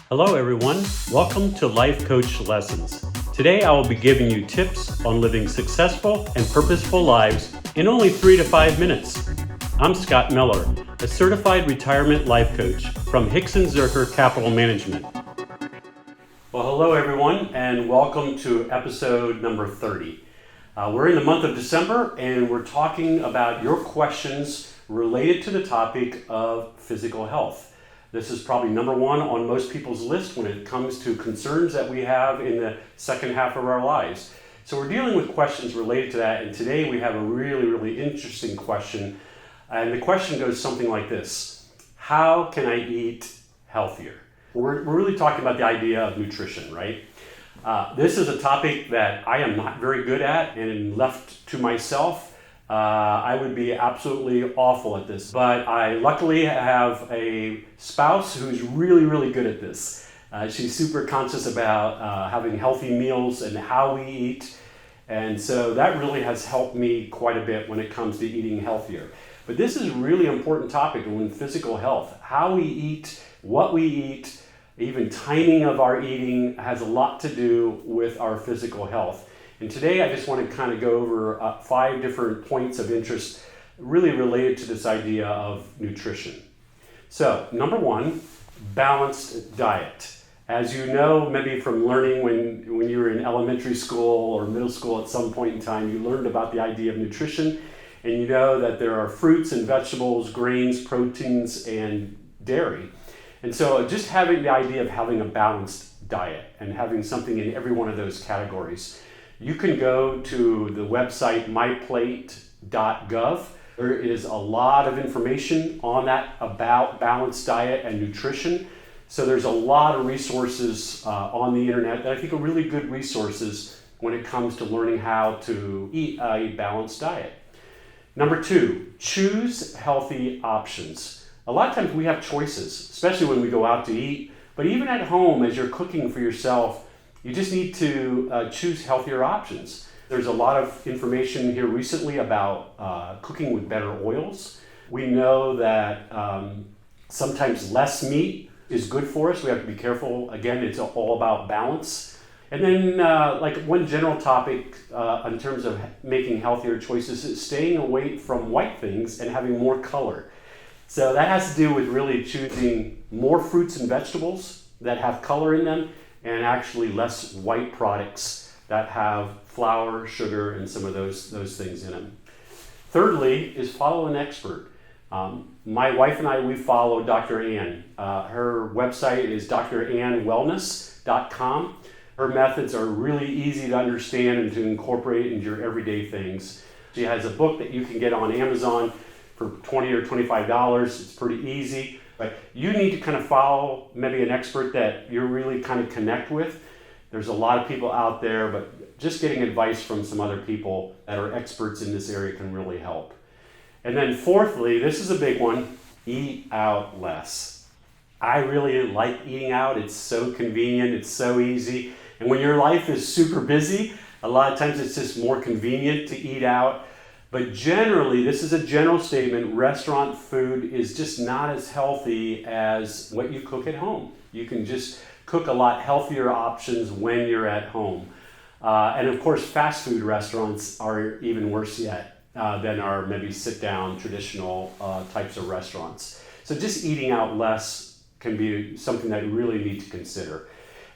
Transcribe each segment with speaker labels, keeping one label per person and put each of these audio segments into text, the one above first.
Speaker 1: Hello everyone, welcome to Life Coach Lessons. Today I will be giving you tips on living successful and purposeful lives in only 3 to 5 minutes. I'm Scott Miller, a certified retirement life coach from Hixon Zuercher Capital Management. Well, hello everyone and welcome to episode number 30. We're in the month of December and we're talking about your questions related to the topic of physical health. This is probably number one on most people's list when it comes to concerns that we have in the second half of our lives. So we're dealing with questions related to that, and today we have a really interesting question. And the question goes something like this: how can I eat healthier? We're really talking about the idea of nutrition, right? This is a topic that I am not very good at, and left to myself, I would be absolutely awful at this, but I luckily have a spouse who's really good at this. She's super conscious about having healthy meals and how we eat, and so that really has helped me quite a bit when it comes to eating healthier. But this is a really important topic in physical health. How we eat, what we eat, even timing of our eating has a lot to do with our physical health. And today I just want to kind of go over 5 different points of interest really related to this idea of nutrition. So, number 1, balanced diet. As you know, maybe from learning when you were in elementary school or middle school at some point in time, you learned about the idea of nutrition, and you know that there are fruits and vegetables, grains, proteins, and dairy. And so just having the idea of having a balanced diet and having something in every one of those categories. You can go to the website myplate.gov. There is a lot of information on that about balanced diet and nutrition. So there's a lot of resources on the internet that I think are really good resources when it comes to learning how to eat a balanced diet. Number 2, choose healthy options. A lot of times we have choices, especially when we go out to eat, but even at home as you're cooking for yourself, you just need to choose healthier options. There's a lot of information here recently about cooking with better oils. We know that sometimes less meat is good for us. We have to be careful. Again, it's all about balance. And then like one general topic in terms of making healthier choices is staying away from white things and having more color. So that has to do with really choosing more fruits and vegetables that have color in them, and actually less white products that have flour, sugar, and some of those things in them. Thirdly is follow an expert. My wife and I, we follow Dr. Ann. Her website is drannwellness.com. Her methods are really easy to understand and to incorporate into your everyday things. She has a book that you can get on Amazon for $20 or $25. It's pretty easy. But you need to kind of follow maybe an expert that you really kind of connect with. There's a lot of people out there, but just getting advice from some other people that are experts in this area can really help. And then fourthly, this is a big one, eat out less. I really like eating out. It's so convenient, it's so easy. And when your life is super busy, a lot of times it's just more convenient to eat out. But generally, this is a general statement, restaurant food is just not as healthy as what you cook at home. You can just cook a lot healthier options when you're at home. And of course, fast food restaurants are even worse yet than our maybe sit-down traditional types of restaurants. So just eating out less can be something that you really need to consider.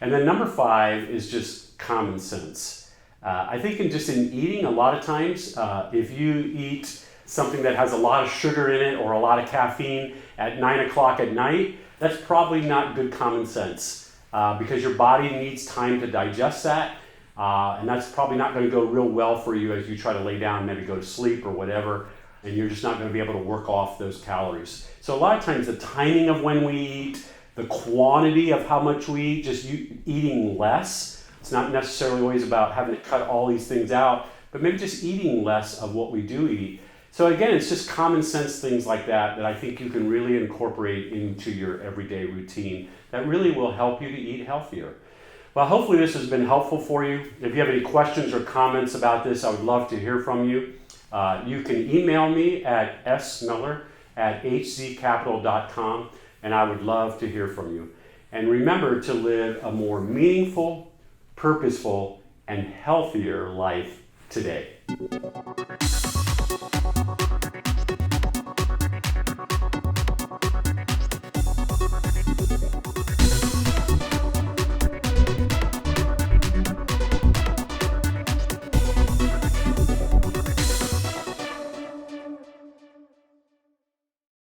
Speaker 1: And then number 5 is just common sense. I think in eating, a lot of times, if you eat something that has a lot of sugar in it or a lot of caffeine at 9 o'clock at night, that's probably not good common sense because your body needs time to digest that, and that's probably not going to go real well for you as you try to lay down, maybe go to sleep or whatever, and you're just not going to be able to work off those calories. So a lot of times the timing of when we eat, the quantity of how much we eat, just eating less. It's not necessarily always about having to cut all these things out, but maybe just eating less of what we do eat. So again, it's just common sense things like that I think you can really incorporate into your everyday routine that really will help you to eat healthier. Well, hopefully this has been helpful for you. If you have any questions or comments about this, I would love to hear from you. You can email me at smiller@hzcapital.com, and I would love to hear from you. And remember to live a more meaningful, purposeful, and healthier life today.